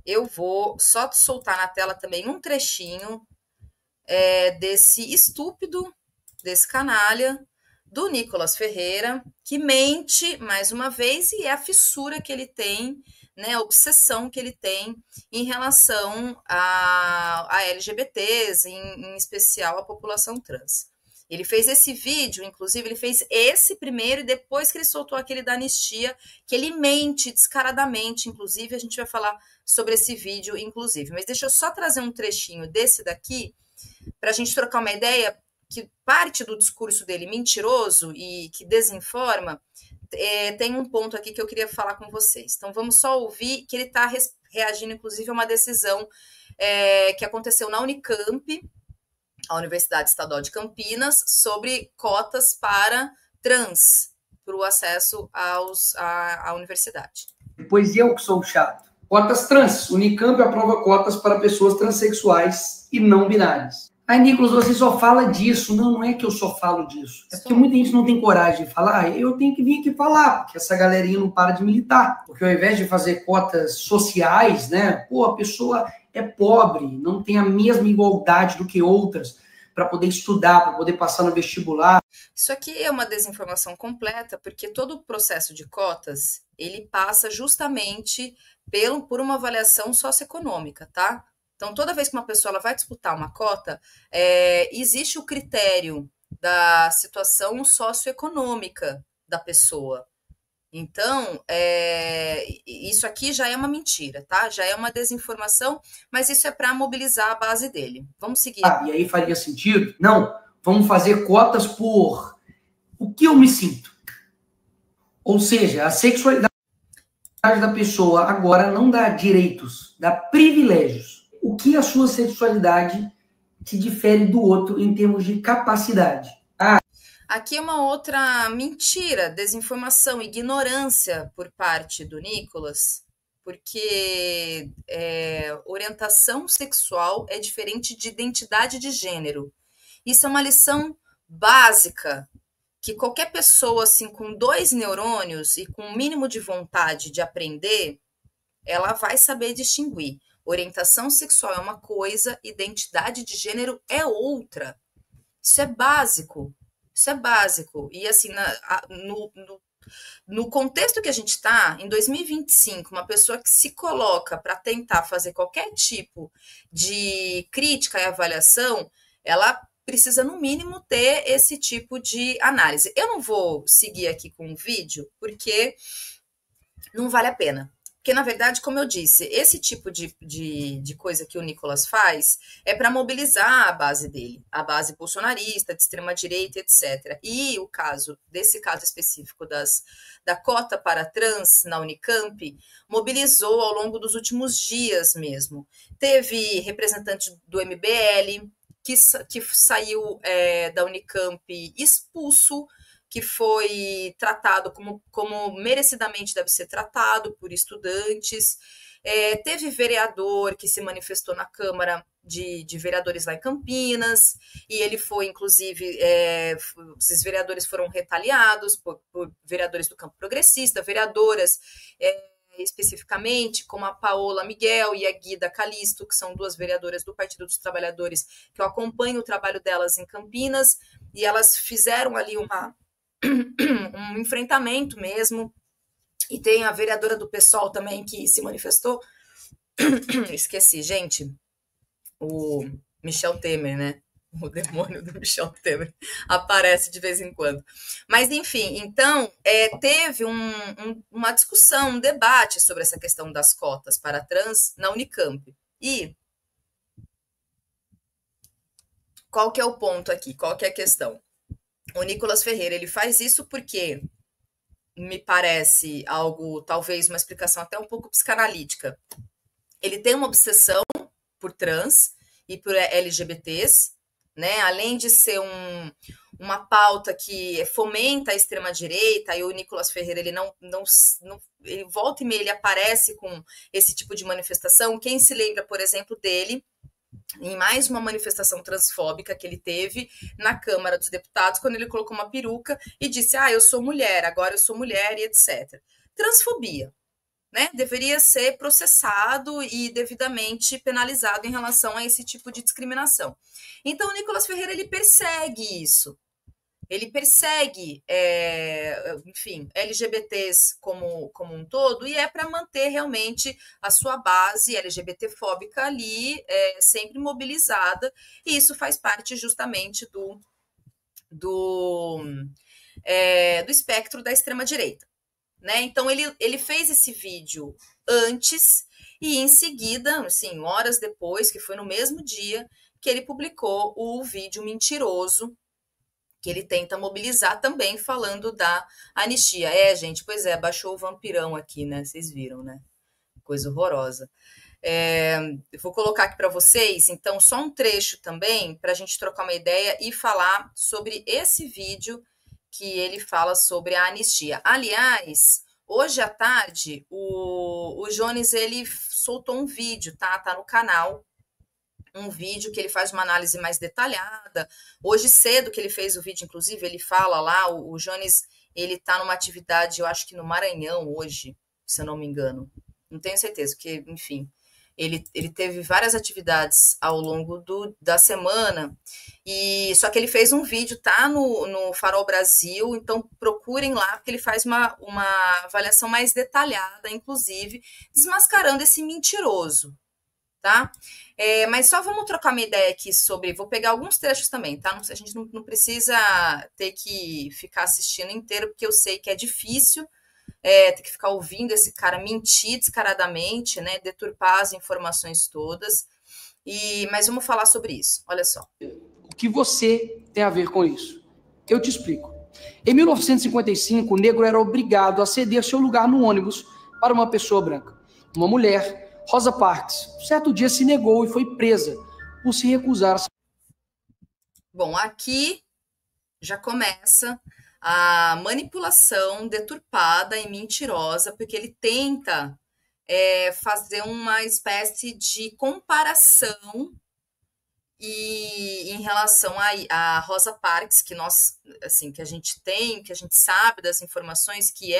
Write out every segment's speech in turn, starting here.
eu vou só soltar na tela também um trechinho desse estúpido, desse canalha, do Nicolas Ferreira, que mente mais uma vez e é a fissura que ele tem, né, a obsessão que ele tem em relação a LGBTs, em especial a população trans. Ele fez esse vídeo, inclusive, ele fez esse primeiro e depois que ele soltou aquele da anistia, que ele mente descaradamente, inclusive, a gente vai falar sobre esse vídeo, inclusive. Mas deixa eu só trazer um trechinho desse daqui, para a gente trocar uma ideia, que parte do discurso dele mentiroso e que desinforma, tem um ponto aqui que eu queria falar com vocês. Então vamos só ouvir que ele está reagindo, inclusive, a uma decisão que aconteceu na Unicamp, a Universidade Estadual de Campinas, sobre cotas para trans, para o acesso à universidade. Pois eu que sou chato. Cotas trans. Unicamp aprova cotas para pessoas transexuais e não binárias. Aí, Nicolas, você só fala disso. Não, não é que eu só falo disso. É porque muita gente não tem coragem de falar. Eu tenho que vir aqui falar, porque essa galerinha não para de militar. Porque ao invés de fazer cotas sociais, né? Pô, a pessoa é pobre, não tem a mesma igualdade do que outras para poder estudar, para poder passar no vestibular. Isso aqui é uma desinformação completa, porque todo o processo de cotas, ele passa justamente por uma avaliação socioeconômica, tá? Então, toda vez que uma pessoa ela vai disputar uma cota, existe o critério da situação socioeconômica da pessoa. Então, isso aqui já é uma mentira, tá? Já é uma desinformação, mas isso é para mobilizar a base dele. Vamos seguir. E aí faria sentido? Não, vamos fazer cotas por o que eu me sinto. Ou seja, a sexualidade da pessoa agora não dá direitos, dá privilégios. O que a sua sexualidade te difere do outro em termos de capacidade? Aqui é uma outra mentira, desinformação, ignorância por parte do Nicolas, porque orientação sexual é diferente de identidade de gênero. Isso é uma lição básica que qualquer pessoa assim com 2 neurônios e com um mínimo de vontade de aprender, ela vai saber distinguir. Orientação sexual é uma coisa, identidade de gênero é outra. Isso é básico. Isso é básico. E assim, no contexto que a gente está, em 2025, uma pessoa que se coloca para tentar fazer qualquer tipo de crítica e avaliação, ela precisa, no mínimo, ter esse tipo de análise. Eu não vou seguir aqui com o vídeo, porque não vale a pena. Porque, na verdade, como eu disse, esse tipo de coisa que o Nicolas faz é para mobilizar a base dele, a base bolsonarista, de extrema-direita, etc. E desse caso específico da cota para trans na Unicamp, mobilizou ao longo dos últimos dias mesmo. Teve representante do MBL que saiu da Unicamp expulso, que foi tratado como merecidamente deve ser tratado por estudantes. Teve vereador que se manifestou na Câmara de Vereadores lá em Campinas, e ele foi, inclusive, esses vereadores foram retaliados por vereadores do campo progressista, vereadoras especificamente, como a Paola Miguel e a Guida Calisto, que são 2 vereadoras do Partido dos Trabalhadores, que eu acompanho o trabalho delas em Campinas, e elas fizeram ali um enfrentamento mesmo, e tem a vereadora do PSOL também que se manifestou. Esqueci, gente, o Michel Temer, né? O demônio do Michel Temer aparece de vez em quando. Mas, enfim, então, teve uma discussão, um debate sobre essa questão das cotas para trans na Unicamp. E qual que é o ponto aqui? Qual que é a questão? O Nicolas Ferreira, ele faz isso porque me parece algo, talvez uma explicação até um pouco psicanalítica. Ele tem uma obsessão por trans e por LGBTs, né? Além de ser uma pauta que fomenta a extrema-direita, e o Nicolas Ferreira, ele não ele volta e meia, ele aparece com esse tipo de manifestação. Quem se lembra, por exemplo, dele em mais uma manifestação transfóbica que ele teve na Câmara dos Deputados, quando ele colocou uma peruca e disse, eu sou mulher, agora eu sou mulher, e etc. Transfobia, né, deveria ser processado e devidamente penalizado em relação a esse tipo de discriminação. Então, o Nicolas Ferreira, ele persegue isso. Ele persegue, enfim, LGBTs como um todo, e é para manter realmente a sua base LGBT-fóbica ali, sempre mobilizada, e isso faz parte justamente do espectro da extrema-direita. Né? Então, ele fez esse vídeo antes e, em seguida, assim, horas depois, que foi no mesmo dia, que ele publicou o vídeo mentiroso, que ele tenta mobilizar também falando da anistia. Gente, pois é, baixou o vampirão aqui, né? Vocês viram, né? Coisa horrorosa. Eu vou colocar aqui para vocês, então, só um trecho também, para a gente trocar uma ideia e falar sobre esse vídeo que ele fala sobre a anistia. Aliás, hoje à tarde, o Jones, ele soltou um vídeo, tá? Tá no canal, um vídeo que ele faz uma análise mais detalhada. Hoje cedo que ele fez o vídeo, inclusive, ele fala lá, o Jones, ele tá numa atividade, eu acho que no Maranhão hoje, se eu não me engano. Não tenho certeza, porque, enfim, ele teve várias atividades ao longo da semana, e só que ele fez um vídeo, tá no Farol Brasil, então procurem lá, porque ele faz uma avaliação mais detalhada, inclusive, desmascarando esse mentiroso, tá? Mas só vamos trocar uma ideia aqui sobre, vou pegar alguns trechos também, tá? A gente não precisa ter que ficar assistindo inteiro, porque eu sei que é difícil, ter que ficar ouvindo esse cara mentir descaradamente, né? Deturpar as informações todas. Mas vamos falar sobre isso. Olha só. O que você tem a ver com isso? Eu te explico. Em 1955, o negro era obrigado a ceder seu lugar no ônibus para uma pessoa branca. Uma mulher, Rosa Parks, certo dia se negou e foi presa por se recusar. Bom, aqui já começa a manipulação deturpada e mentirosa, porque ele tenta fazer uma espécie de comparação em relação a Rosa Parks, que nós, assim, que a gente tem, que a gente sabe das informações, que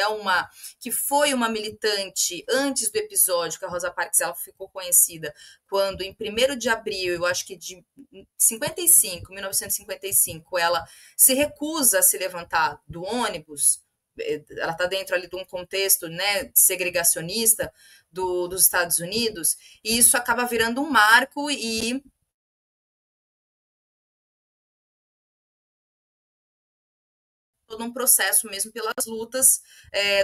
foi uma militante antes do episódio, que a Rosa Parks ela ficou conhecida quando, em 1º de abril, eu acho que de 1955, ela se recusa a se levantar do ônibus. Ela está dentro ali de um contexto, né, segregacionista dos Estados Unidos, e isso acaba virando um marco e todo um processo mesmo pelas lutas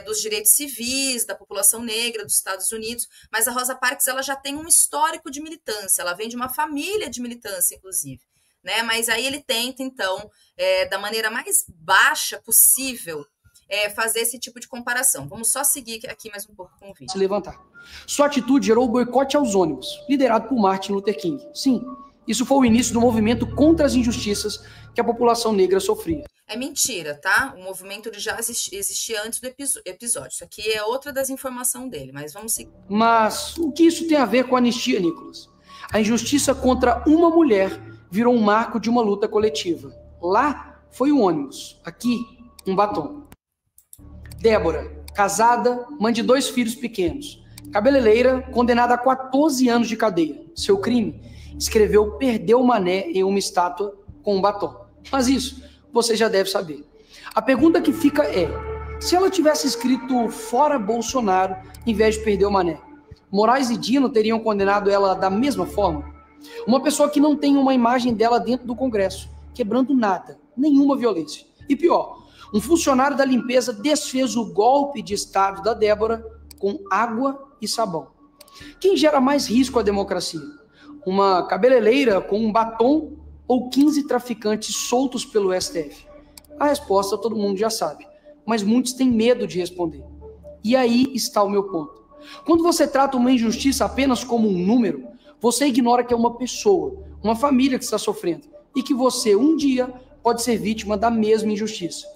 dos direitos civis, da população negra dos Estados Unidos, mas a Rosa Parks ela já tem um histórico de militância, ela vem de uma família de militância, inclusive, né? Mas aí ele tenta, então, da maneira mais baixa possível, fazer esse tipo de comparação. Vamos só seguir aqui mais um pouco com o vídeo. Se levantar. Sua atitude gerou o boicote aos ônibus, liderado por Martin Luther King. Sim, isso foi o início do movimento contra as injustiças que a população negra sofria. É mentira, tá? O movimento já existia antes do episódio. Isso aqui é outra das informações dele, mas vamos seguir. Mas o que isso tem a ver com a anistia, Nicolas? A injustiça contra uma mulher virou um marco de uma luta coletiva. Lá foi o ônibus, aqui um batom. Débora, casada, mãe de 2 filhos pequenos. Cabeleireira, condenada a 14 anos de cadeia. Seu crime? Escreveu "Perdeu o Mané" em uma estátua com um batom. Mas isso você já deve saber. A pergunta que fica é, se ela tivesse escrito "Fora Bolsonaro" em vez de "Perdeu o Mané", Moraes e Dino teriam condenado ela da mesma forma? Uma pessoa que não tem uma imagem dela dentro do Congresso, quebrando nada, nenhuma violência. E pior, um funcionário da limpeza desfez o golpe de Estado da Débora com água e sabão. Quem gera mais risco à democracia? Uma cabeleireira com um batom ou 15 traficantes soltos pelo STF? A resposta todo mundo já sabe, mas muitos têm medo de responder. E aí está o meu ponto. Quando você trata uma injustiça apenas como um número, você ignora que é uma pessoa, uma família que está sofrendo, e que você, um dia, pode ser vítima da mesma injustiça.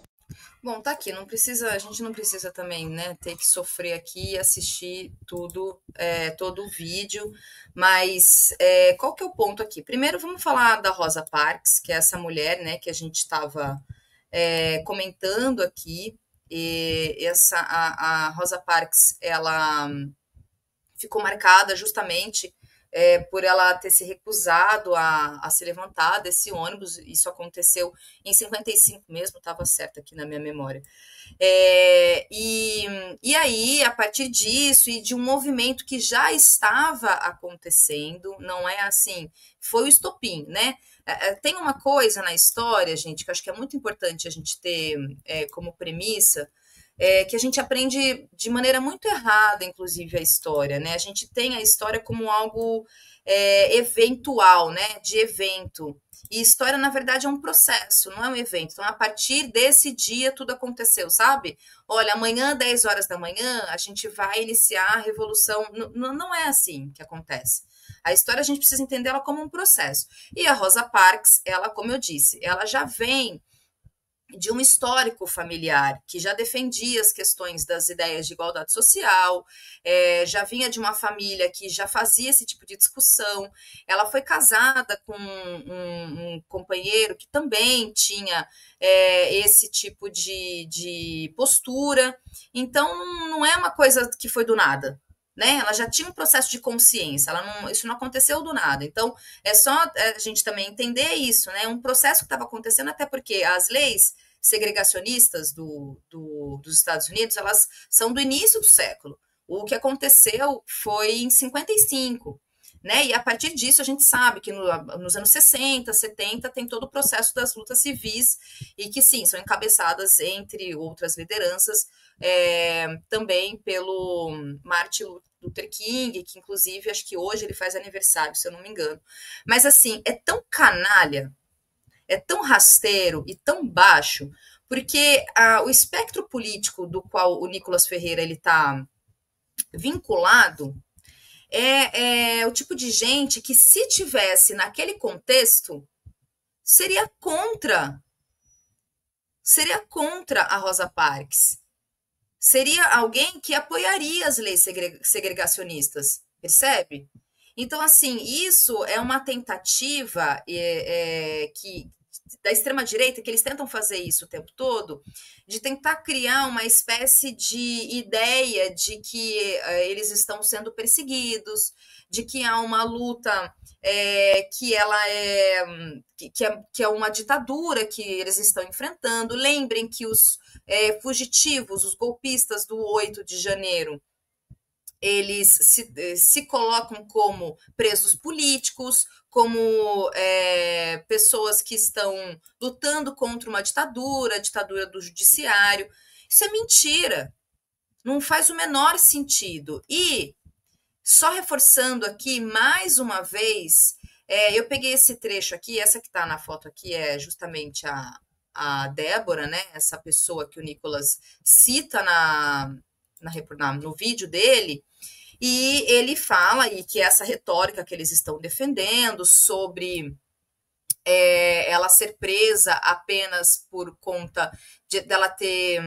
Bom, tá aqui, a gente não precisa também, né, ter que sofrer aqui e assistir tudo, todo o vídeo, mas qual que é o ponto aqui? Primeiro vamos falar da Rosa Parks, que é essa mulher, né, que a gente estava comentando aqui, e a Rosa Parks, ela ficou marcada justamente por ela ter se recusado a se levantar desse ônibus. Isso aconteceu em 55 mesmo, estava certo aqui na minha memória. E aí, a partir disso e de um movimento que já estava acontecendo, não é assim, foi o estopim, né? Tem uma coisa na história, gente, que eu acho que é muito importante a gente ter como premissa, que a gente aprende de maneira muito errada, inclusive, a história, né? A gente tem a história como algo eventual, né? De evento. E história, na verdade, é um processo, não é um evento. Então, a partir desse dia, tudo aconteceu, sabe? Olha, amanhã, 10 horas da manhã, a gente vai iniciar a revolução. Não é assim que acontece. A história, a gente precisa entender ela como um processo. E a Rosa Parks, ela, como eu disse, ela já vem de um histórico familiar que já defendia as questões das ideias de igualdade social, já vinha de uma família que já fazia esse tipo de discussão. Ela foi casada com um companheiro que também tinha esse tipo de postura. Então, não é uma coisa que foi do nada. Né? Ela já tinha um processo de consciência, isso não aconteceu do nada. Então, é só a gente também entender isso, né? Um processo que estava acontecendo, até porque as leis segregacionistas dos Estados Unidos, elas são do início do século. O que aconteceu foi em 55, né? E a partir disso a gente sabe que nos anos 60, 70 tem todo o processo das lutas civis e que sim, são encabeçadas, entre outras lideranças, também pelo Martin Luther King, que inclusive acho que hoje ele faz aniversário, se eu não me engano. Mas assim, é tão canalha, é tão rasteiro e tão baixo, porque o espectro político do qual o Nicolas Ferreira está vinculado é o tipo de gente que, se tivesse naquele contexto, seria contra a Rosa Parks. Seria alguém que apoiaria as leis segregacionistas, percebe? Então, assim, isso é uma tentativa da extrema-direita, que eles tentam fazer isso o tempo todo, de tentar criar uma espécie de ideia de que eles estão sendo perseguidos, de que há uma luta que é uma ditadura que eles estão enfrentando. Lembrem que os fugitivos, os golpistas do 8 de janeiro, eles se colocam como presos políticos, como pessoas que estão lutando contra uma ditadura, a ditadura do judiciário. Isso é mentira. Não faz o menor sentido. E, só reforçando aqui, mais uma vez, eu peguei esse trecho aqui, essa que está na foto aqui é justamente a Débora, né? Essa pessoa que o Nicolas cita no vídeo dele, e ele fala e que essa retórica que eles estão defendendo sobre ela ser presa apenas por conta dela ter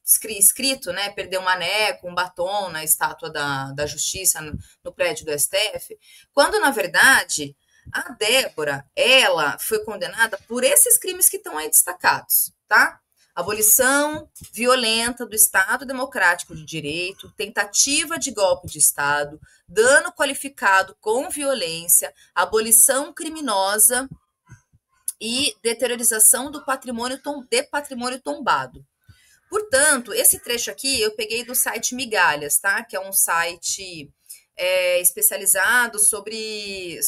escrito, né, perder um maneco, um batom na estátua da Justiça no prédio do STF, quando, na verdade, a Débora, ela foi condenada por esses crimes que estão aí destacados, tá? Abolição violenta do Estado Democrático de Direito, tentativa de golpe de Estado, dano qualificado com violência, abolição criminosa e deteriorização do patrimônio tombado. Portanto, esse trecho aqui eu peguei do site Migalhas, tá? Que é um site especializado sobre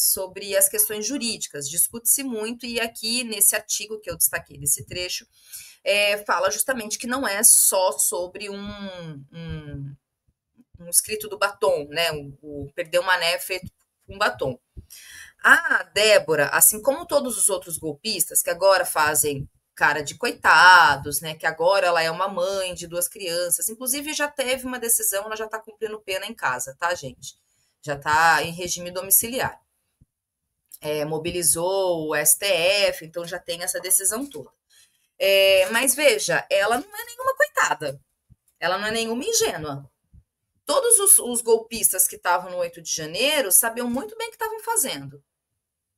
as questões jurídicas. Discute-se muito, e aqui nesse artigo que eu destaquei desse trecho, fala justamente que não é só sobre um escrito do batom, né? O perder um mané feito com batom. A Débora, assim como todos os outros golpistas que agora fazem cara de coitados, né? Que agora ela é uma mãe de 2 crianças, inclusive já teve uma decisão, ela já está cumprindo pena em casa, tá, gente? Já está em regime domiciliar. Mobilizou o STF, então já tem essa decisão toda. Mas veja, ela não é nenhuma coitada, ela não é nenhuma ingênua. Todos os golpistas que estavam no 8 de janeiro sabiam muito bem o que estavam fazendo.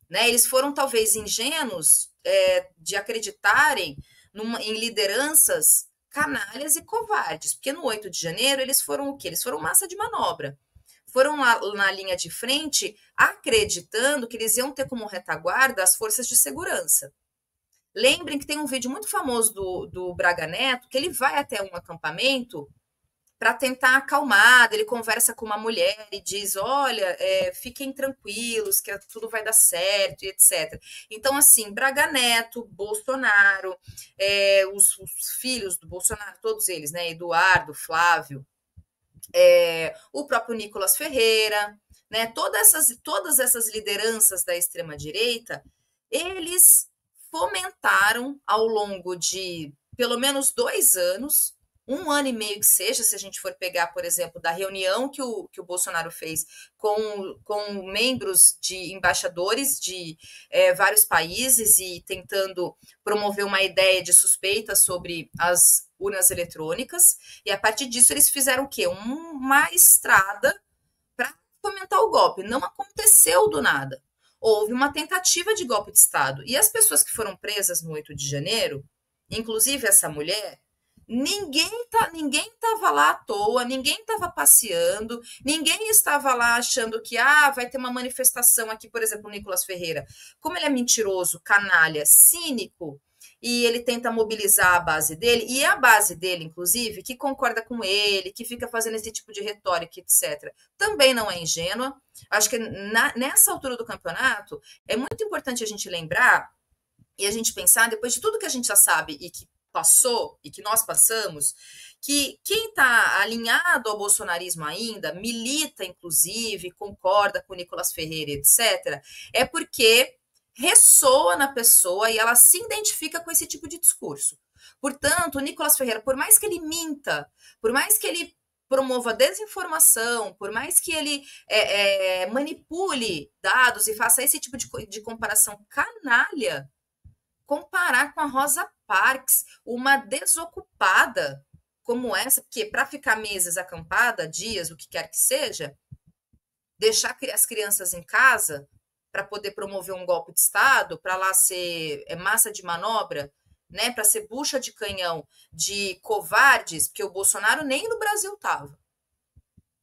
Né? Eles foram talvez ingênuos de acreditarem em lideranças canalhas e covardes, porque no 8 de janeiro eles foram o quê? Eles foram massa de manobra. Foram lá na linha de frente acreditando que eles iam ter como retaguarda as forças de segurança. Lembrem que tem um vídeo muito famoso do Braga Neto, que ele vai até um acampamento para tentar acalmar, ele conversa com uma mulher e diz, olha, fiquem tranquilos, que tudo vai dar certo, e etc. Então, assim, Braga Neto, Bolsonaro, os filhos do Bolsonaro, todos eles, né, Eduardo, Flávio, o próprio Nicolas Ferreira, né, todas essas lideranças da extrema-direita, eles fomentaram ao longo de pelo menos 2 anos, 1 ano e meio que seja, se a gente for pegar, por exemplo, da reunião que o Bolsonaro fez com membros de embaixadores de vários países e tentando promover uma ideia de suspeita sobre as urnas eletrônicas, e a partir disso eles fizeram o quê? Uma estrada para fomentar o golpe. Não aconteceu do nada. Houve uma tentativa de golpe de Estado. E as pessoas que foram presas no 8 de janeiro, inclusive essa mulher, ninguém estava lá à toa, ninguém estava passeando, ninguém estava lá achando que vai ter uma manifestação aqui, por exemplo, o Nicolas Ferreira. Como ele é mentiroso, canalha, cínico, e ele tenta mobilizar a base dele, e a base dele, inclusive, que concorda com ele, que fica fazendo esse tipo de retórica, etc., também não é ingênua. Acho que nessa altura do campeonato, é muito importante a gente lembrar e a gente pensar, depois de tudo que a gente já sabe e que passou, e que nós passamos, que quem está alinhado ao bolsonarismo ainda, milita, inclusive, concorda com o Nicolas Ferreira, etc., é porque ressoa na pessoa e ela se identifica com esse tipo de discurso. Portanto, o Nicolas Ferreira, por mais que ele minta, por mais que ele promova desinformação, por mais que ele manipule dados e faça esse tipo de comparação canalha, comparar com a Rosa Parks, uma desocupada como essa, porque para ficar meses acampada, dias, o que quer que seja, deixar as crianças em casa para poder promover um golpe de Estado, para lá ser massa de manobra, né, para ser bucha de canhão de covardes, porque o Bolsonaro nem no Brasil estava.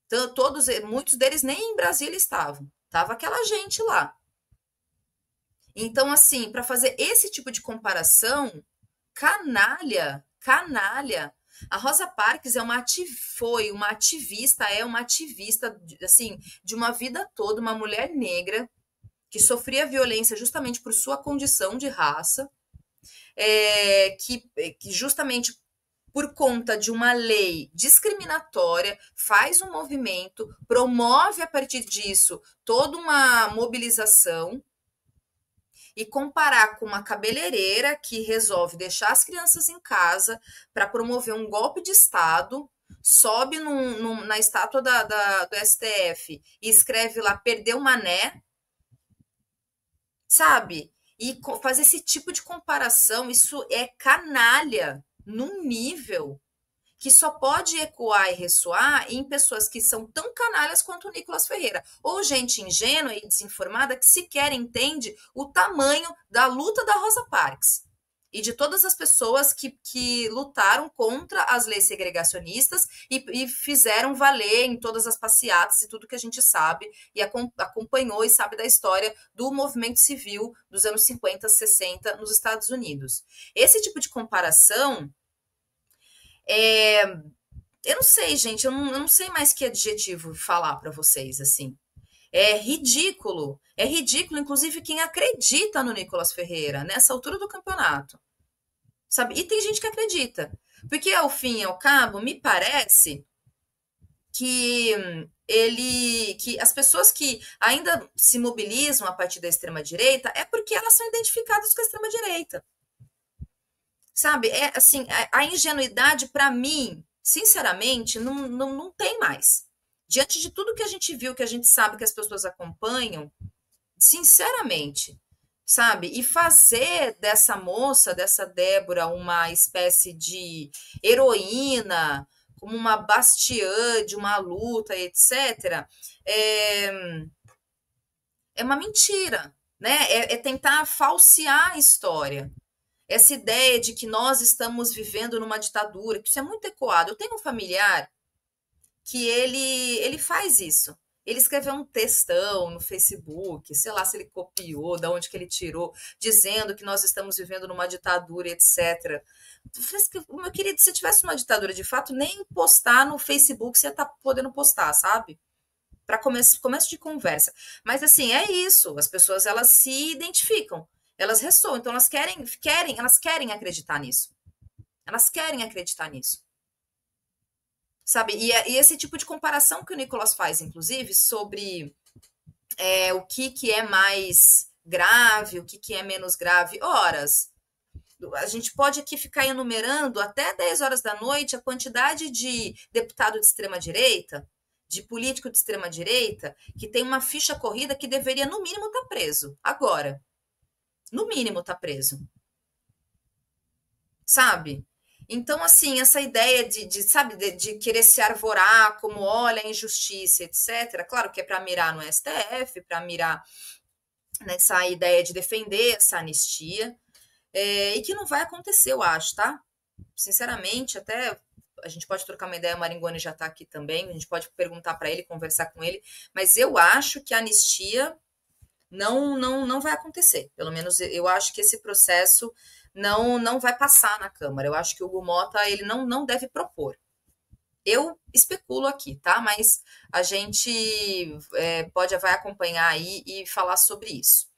Então, muitos deles nem em Brasília estavam. Tava aquela gente lá. Então, assim, para fazer esse tipo de comparação, canalha, a Rosa Parks foi uma ativista, assim, de uma vida toda, uma mulher negra que sofria violência justamente por sua condição de raça, que justamente por conta de uma lei discriminatória, faz um movimento, promove a partir disso toda uma mobilização, e comparar com uma cabeleireira que resolve deixar as crianças em casa para promover um golpe de Estado, sobe na estátua do STF e escreve lá, perdeu mané, sabe? E fazer esse tipo de comparação, isso é canalha num nível que só pode ecoar e ressoar em pessoas que são tão canalhas quanto o Nicolas Ferreira, ou gente ingênua e desinformada que sequer entende o tamanho da luta da Rosa Parks e de todas as pessoas que lutaram contra as leis segregacionistas e fizeram valer em todas as passeatas e tudo que a gente sabe e acompanhou e sabe da história do movimento civil dos anos 50, 60 nos Estados Unidos. Esse tipo de comparação eu não sei, gente, eu não sei mais que adjetivo falar para vocês, assim. É ridículo, inclusive, quem acredita no Nicolas Ferreira nessa altura do campeonato, sabe? E tem gente que acredita, porque ao fim e ao cabo, me parece que que as pessoas que ainda se mobilizam a partir da extrema-direita é porque elas são identificadas com a extrema-direita. Sabe, assim, a ingenuidade, para mim, sinceramente, não tem mais. Diante de tudo que a gente viu, que a gente sabe que as pessoas acompanham, sinceramente, sabe? E fazer dessa moça, dessa Débora, uma espécie de heroína, como uma bastiã de uma luta, etc., é uma mentira, né? É tentar falsear a história. essa ideia de que nós estamos vivendo numa ditadura, que isso é muito ecoado. Eu tenho um familiar que ele faz isso. Ele escreveu um textão no Facebook, sei lá se ele copiou, de onde que ele tirou, dizendo que nós estamos vivendo numa ditadura, etc. Meu querido, se tivesse uma ditadura de fato, nem postar no Facebook você ia estar podendo postar, sabe? Para começo de conversa. Mas assim, é isso. As pessoas, elas se identificam, elas ressoam, então elas querem acreditar nisso. Elas querem acreditar nisso. Sabe? E esse tipo de comparação que o Nicolas faz, inclusive, sobre o que é mais grave, o que é menos grave. Horas. A gente pode aqui ficar enumerando até 10 horas da noite a quantidade de deputado de extrema-direita, de político de extrema-direita, que tem uma ficha corrida que deveria, no mínimo, estar preso. Agora. No mínimo, estar preso. Sabe? Então, assim, essa ideia sabe, de querer se arvorar como, olha, a injustiça, etc., claro que é para mirar no STF, para mirar nessa ideia de defender essa anistia, e que não vai acontecer, eu acho, tá? Sinceramente, até a gente pode trocar uma ideia, o Maringuani já tá aqui também, a gente pode perguntar para ele, conversar com ele, mas eu acho que a anistia não vai acontecer. Pelo menos eu acho que esse processo não vai passar na Câmara. Eu acho que o Hugo Mota ele não deve propor. Eu especulo aqui, tá? Mas a gente vai acompanhar aí e falar sobre isso.